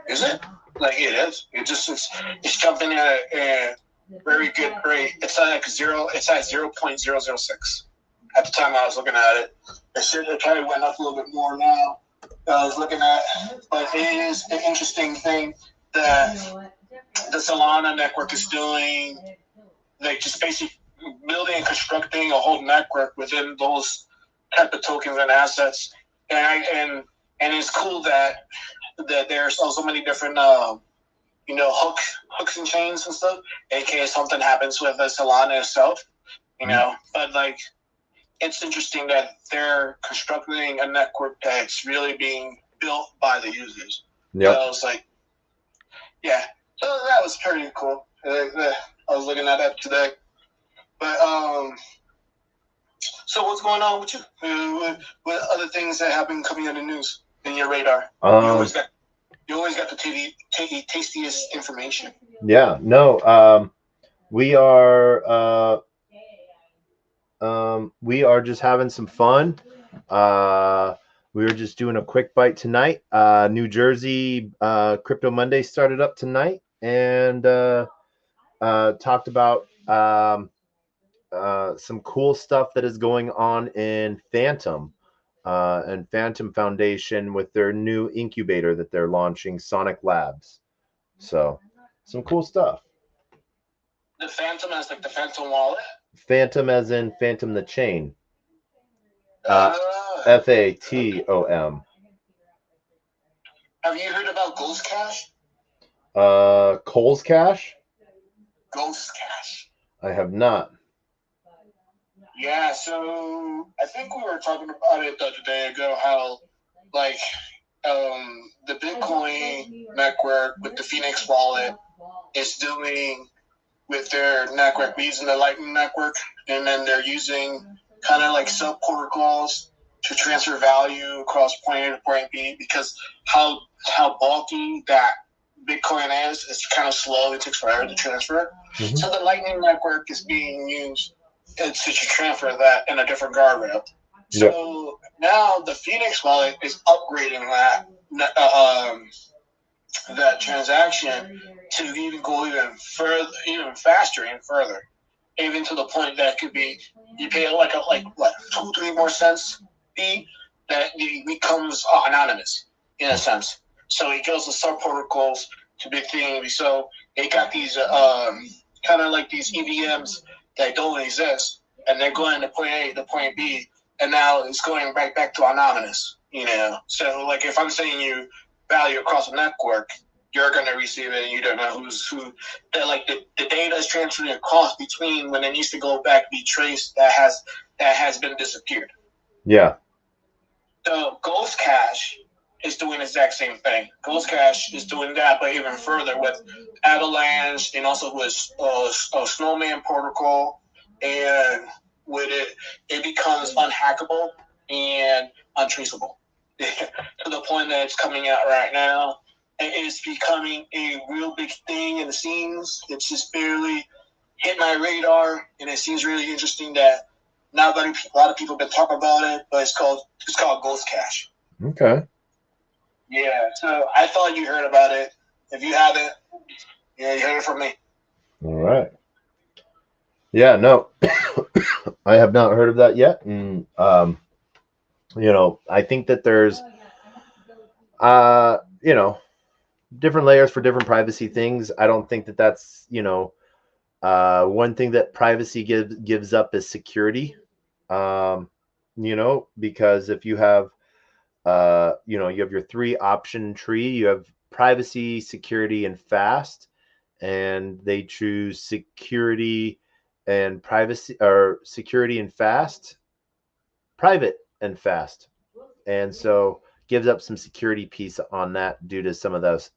is it? Like it is. It's jumping at a very good rate. It's at like zero. It's at 0.006. At the time I was looking at it, it probably went up a little bit more now. I was looking at, but it is an interesting thing that the Solana network is doing. Like just basically building and constructing a whole network within those type of tokens and assets, and it's cool that there's so many different hooks and chains and stuff in case something happens with the Solana itself, But like, it's interesting that they're constructing a network that's really being built by the users. Yeah. So it's like, yeah. So that was pretty cool. I was looking at that today. But so what's going on with you? What other things that have been coming in the news in your radar? You always got the tastiest information. Yeah. No. We are just having some fun. We were just doing a quick bite tonight. New Jersey Crypto Monday started up tonight, and talked about some cool stuff that is going on in Phantom and Phantom Foundation with their new incubator that they're launching, Sonic Labs. So some cool stuff. The Phantom as like the Phantom wallet? Phantom as in Phantom the Chain. FATOM. Have you heard about Ghost Cash? Cole's Cash? Ghost Cash. I have not. Yeah, so I think we were talking about it the other day ago, how like the Bitcoin network with the Phoenix wallet is doing with their network, using the Lightning network, and then they're using kind of like sub protocols to transfer value across point A to point B, because how bulky that Bitcoin is, it's kind of slow. It takes forever to transfer. Mm-hmm. So the Lightning network is being used to transfer that in a different guardrail. So now the Phoenix wallet is upgrading that transaction to even go even further, even faster and further, even to the point that could be you pay like 2-3 more cents fee that it becomes anonymous in a sense. So it goes to sub protocols to big things. So they got these kind of like these EVMs that don't exist, and they're going to point A to point B, and now it's going right back to anonymous. So like if I'm sending you value across a network, you're going to receive it, and you don't know who's who. That like the data is transferring across between when it needs to go back, be traced, that has been disappeared. Yeah. So Ghost Cash is doing the exact same thing. Ghost Cash is doing that, but even further with Avalanche, and also with Snowman protocol, and with it becomes unhackable and untraceable to the point that it's coming out right now. It's becoming a real big thing, and it seems it's just barely hit my radar, and it seems really interesting that not a lot of people have been talking about it, but it's called Ghost Cash. Okay. Yeah, so I thought you heard about it. If you haven't, yeah, you heard it from me. All right. Yeah, no, I have not heard of that yet. And, I think that there's, different layers for different privacy things. I don't think that that's, one thing that privacy gives up is security. Because if you have, you have your 3-option tree, you have privacy, security, and fast, and they choose security and privacy, or security and fast, private and fast. And so gives up some security piece on that due to some of those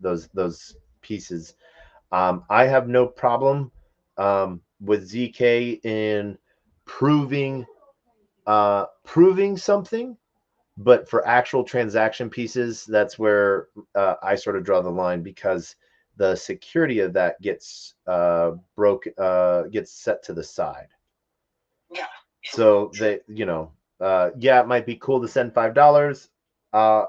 pieces. I have no problem with ZK in proving something, but for actual transaction pieces, that's where I sort of draw the line, because the security of that gets gets set to the side. Yeah. So they, it might be cool to send $5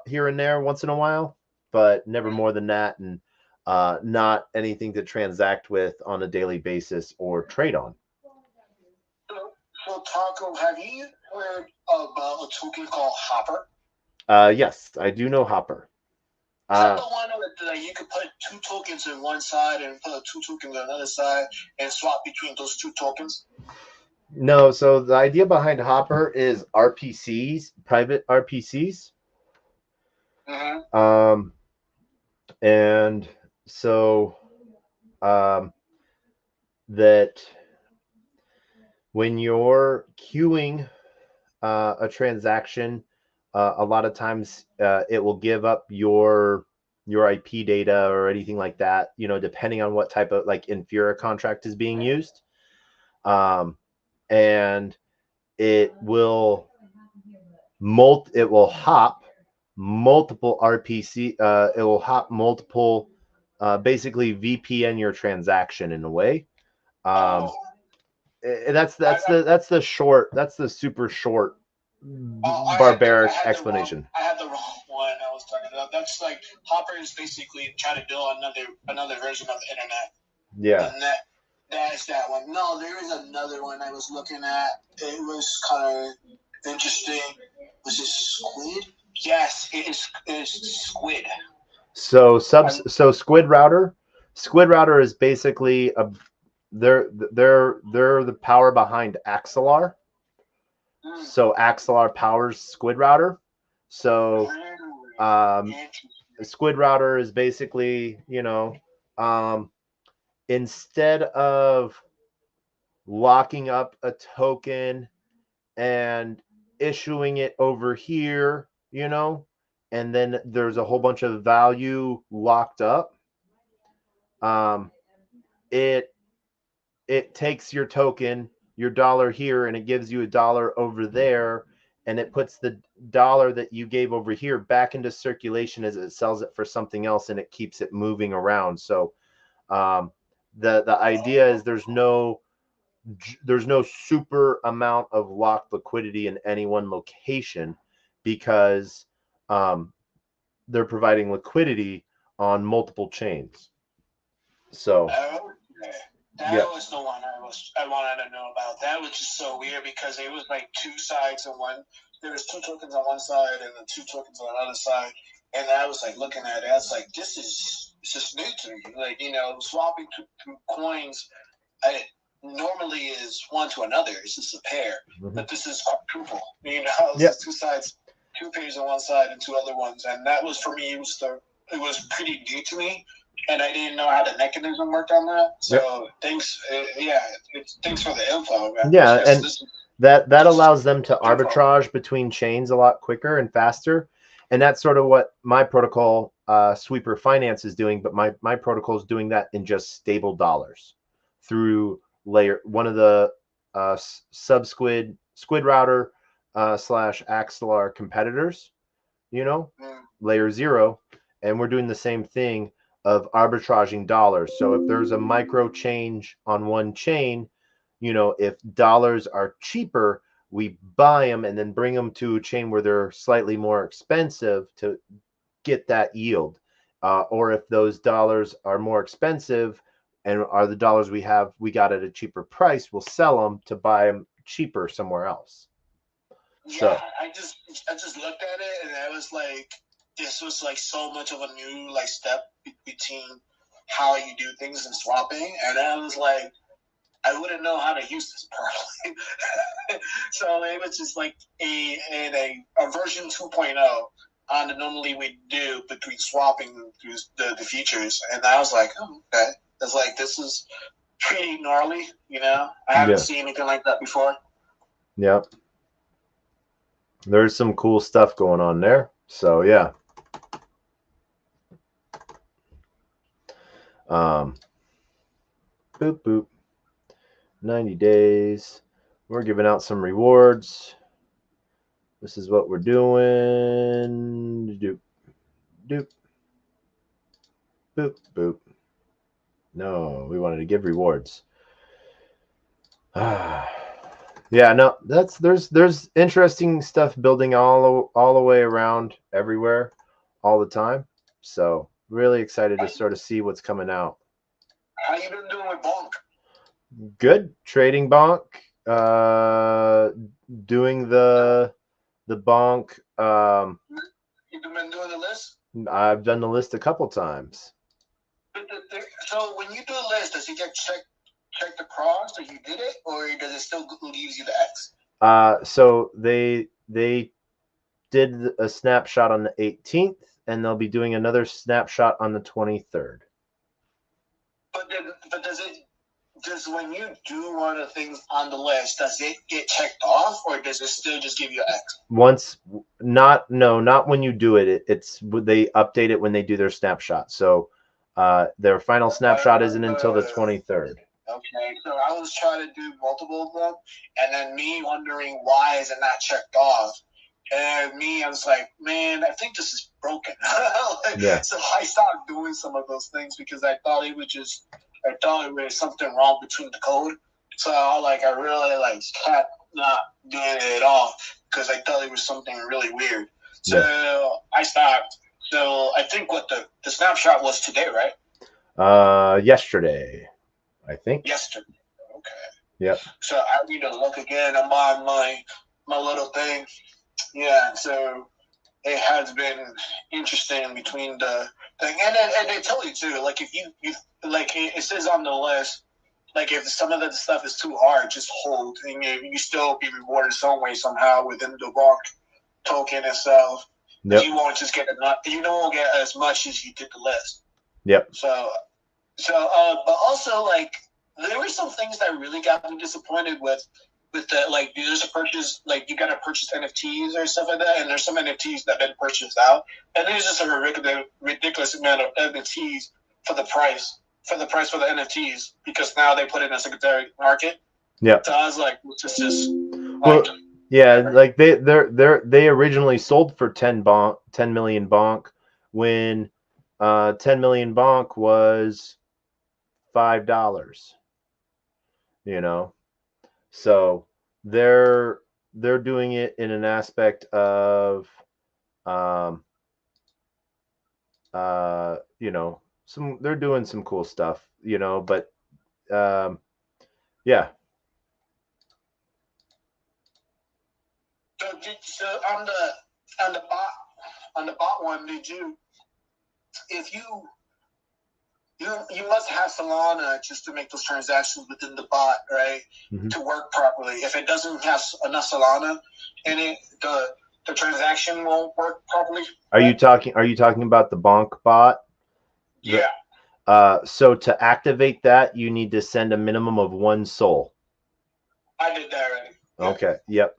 here and there once in a while, but never more than that, and not anything to transact with on a daily basis or trade on. So Taco, have you heard about a token called Hopper? Yes, I do know Hopper. Is that the one that you could put 2 tokens in one side and put 2 tokens on the other side and swap between those 2 tokens? No, so the idea behind Hopper is RPCs, private RPCs. Mm-hmm. And so that when you're queuing a transaction, a lot of times it will give up your IP data or anything like that, depending on what type of like Infura contract is being used. And it will hop multiple RPC. It will hop multiple, basically VPN your transaction in a way. That's the super short, barbaric explanation. I had the wrong one I was talking about. That's like Hopper is basically trying to build another version of the internet. Yeah. And that's that one. No, there is another one I was looking at. It was kind of interesting. Was it Squid? Yes, it is Squid. So Squid Router. Squid Router is basically they're the power behind Axelar. So Axelar powers Squid Router. So Squid Router is basically, instead of locking up a token and issuing it over here, and then there's a whole bunch of value locked up. It takes your token, your dollar here, and it gives you a dollar over there, and it puts the dollar that you gave over here back into circulation as it sells it for something else, and it keeps it moving around. So the idea is there's no super amount of locked liquidity in any one location, because they're providing liquidity on multiple chains. So that was the one I wanted to know about. That was just so weird because it was like 2 sides and one. There was 2 tokens on one side and then 2 tokens on the other side, and I was like looking at it. I was like, this is just new to me. Like, swapping two coins. Normally is one to another. It's just a pair, but this is quadruple. It's 2 sides, 2 pairs on one side and 2 other ones, and that was for me. It was pretty new to me, and I didn't know how the mechanism worked on that. So thanks, thanks for the info, man. Yeah, and that allows them to arbitrage between chains a lot quicker and faster, and that's sort of what my protocol, Sweeper Finance, is doing. But my protocol is doing that in just stable dollars through one of the Squid Router / Axelar competitors, layer 0, and we're doing the same thing of arbitraging dollars. So if there's a micro change on one chain, you know, if dollars are cheaper, we buy them and then bring them to a chain where they're slightly more expensive to get that yield. Or if those dollars are more expensive and are the dollars we got at a cheaper price, we'll sell them to buy them cheaper somewhere else. Yeah, So I just looked at it and I was like, this was like so much of a new like step between how you do things in swapping, and I was like, I wouldn't know how to use this properly. So it was just like a version 2.0 on the normally we do between swapping the features, and I was like, oh, okay, it's like this is pretty gnarly, you know. I haven't seen anything like that before. Yep. There's some cool stuff going on there. So yeah. Boop boop. 90 days. We're giving out some rewards. This is what we're doing. Doop doop. Boop boop. No, we wanted to give rewards. Yeah, no, there's interesting stuff building all the way around everywhere, all the time. So really excited to sort of see what's coming out. How you been doing with Bonk? Good. Trading Bonk. Doing the Bonk. You've been doing the list? I've done the list a couple times. So when you do a list, does it get checked across that you did it, or does it still leaves you the X? So they did a snapshot on the 18th, and they'll be doing another snapshot on the 23rd. But does when you do one of the things on the list, does it get checked off, or does it still just give you an X? Not when you do it. It's they update it when they do their snapshot. So their final snapshot isn't until the 23rd. Okay, so I was trying to do multiple of them, and then me wondering why is it not checked off. And I was like, man, I think this is broken. Yeah. So I stopped doing some of those things because I thought it was something wrong between the code. So I really kept not doing it at all because I thought it was something really weird. So yeah. I stopped. So I think what the snapshot was today, right? Yesterday, I think. Yesterday. Okay. Yep. So I need to look again on my little thing. Yeah, so it has been interesting between the thing, and they tell you too. Like if you like it says on the list, like if some of the stuff is too hard, just hold, and you still be rewarded some way somehow within the Bonk token itself. Yep. You won't just get enough. You won't get as much as you did the list. Yep. So, but also there were some things that really got me disappointed with the there's a purchase, you gotta purchase NFTs or stuff like that, and there's some NFTs that been purchased out, and there's just a ridiculous amount of NFTs for the price for the NFTs because now they put it in a secondary market. Yeah. So I was like, this is they originally sold for 10 million bonk when 10 million bonk was $5. So they're doing it in an aspect of they're doing some cool stuff, but yeah. So on the bot one, you must have Solana just to make those transactions within the bot, right? Mm-hmm. To work properly. If it doesn't have enough Solana in it, the transaction won't work properly. Are you talking about the Bonk bot? Yeah. So to activate that, you need to send a minimum of 1 SOL. I did that already. Okay. Yep.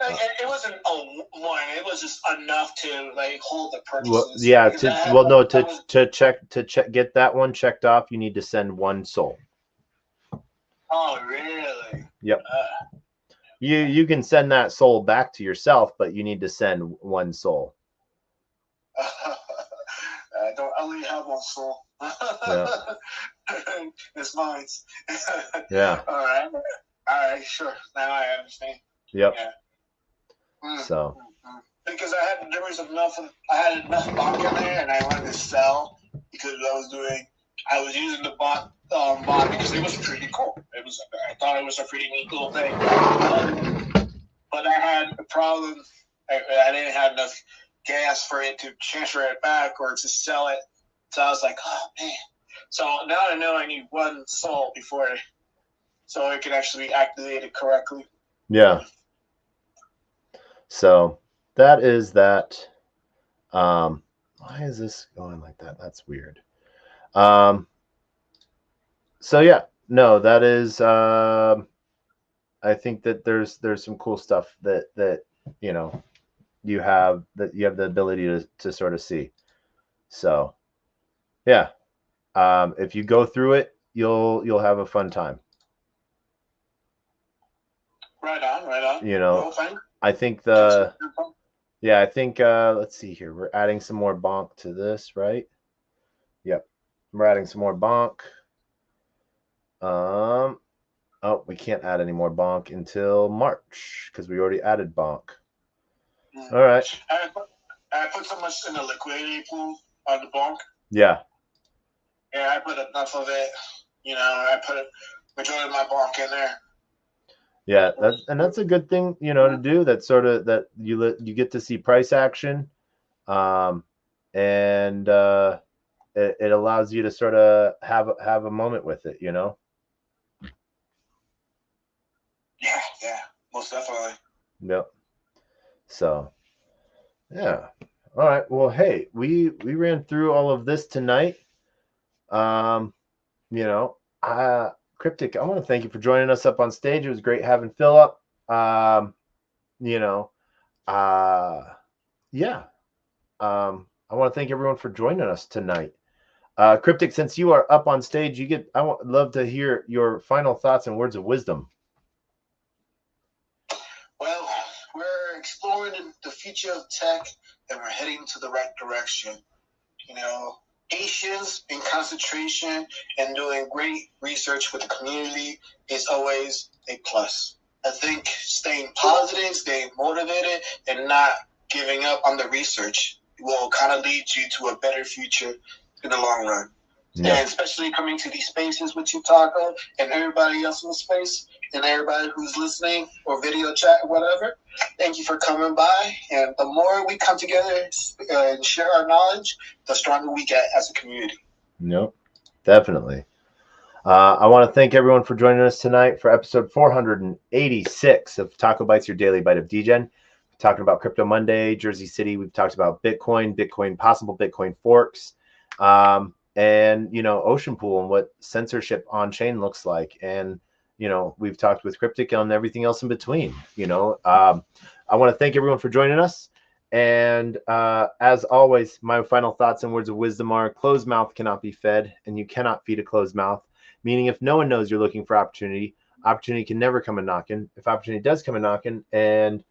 It wasn't one. It was just enough to hold the purchases. Well, yeah. To check get that one checked off, you need to send 1 SOL. Oh, really? Yep. You can send that SOL back to yourself, but you need to send 1 SOL. I don't only have one soul. Yeah. It's mine. Yeah. All right, sure. Now I understand. Yep. Yeah. So. Because I had enough bond in there, and I wanted to sell because I was using the bond because it was pretty cool. I thought it was a pretty neat little thing, but I had a problem. I didn't have enough gas for it to transfer it back or to sell it. So I was like, oh man. So now I know I need one soul so it can actually be activated correctly. Yeah. So that is that. Why is this going like that? That's weird. So yeah, no, that is. I think that there's some cool stuff that you have the ability to sort of see. So yeah, if you go through it, you'll have a fun time. Right on, right on. I think I think let's see here. We're adding some more bonk to this, right? Yep. We're adding some more bonk. Oh, we can't add any more bonk until March because we already added bonk. All right. I put so much in the liquidity pool on the bonk. Yeah. Yeah, I put enough of it. I put majority of my bonk in there. Yeah, that's a good thing, to do. That's sort of that you get to see price action, and it allows you to sort of have a moment with it, Yeah, most definitely. Yep. So, yeah. All right. Well, hey, we ran through all of this tonight. Cryptic, I want to thank you for joining us up on stage. It was great having Phil up. Yeah. I want to thank everyone for joining us tonight. Cryptic, since you are up on stage, I would love to hear your final thoughts and words of wisdom. Well, we're exploring the future of tech, and we're heading to the right direction. Patience and concentration and doing great research with the community is always a plus. I think staying positive, staying motivated, and not giving up on the research will kind of lead you to a better future in the long run. Yeah. And especially coming to these spaces with you, Taco, and everybody else in the space, and everybody who's listening or video chat or whatever, thank you for coming by. And the more we come together and share our knowledge, the stronger we get as a community. Nope, definitely. I want to thank everyone for joining us tonight for episode 486 of TacoBytes, your daily bite of Degen. We're talking about Crypto Monday, Jersey City. We've talked about Bitcoin, possible Bitcoin forks, and Ocean Pool and what censorship on chain looks like. And we've talked with Cryptic on everything else in between. I want to thank everyone for joining us. And as always, my final thoughts and words of wisdom are: closed mouth cannot be fed, and you cannot feed a closed mouth. Meaning, if no one knows you're looking for opportunity can never come a knocking. If opportunity does come a knocking, and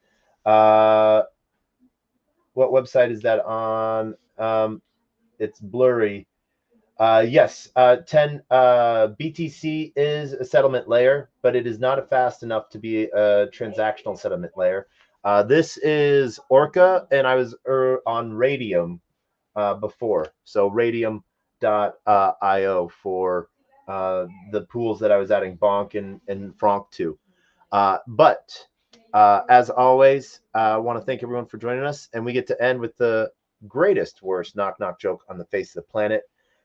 what website is that on? It's blurry. Yes, 10 BTC is a settlement layer, but it is not fast enough to be a transactional settlement layer. This is Orca, and I was on Radium before. So radium.io for the pools that I was adding Bonk and Franc to. But as always, I want to thank everyone for joining us, and we get to end with the greatest worst knock joke on the face of the planet.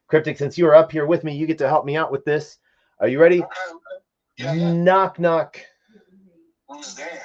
Cryptic, since you are up here with me, you get to help me out with this. Are you ready? Okay. Yeah. Knock. Who's there?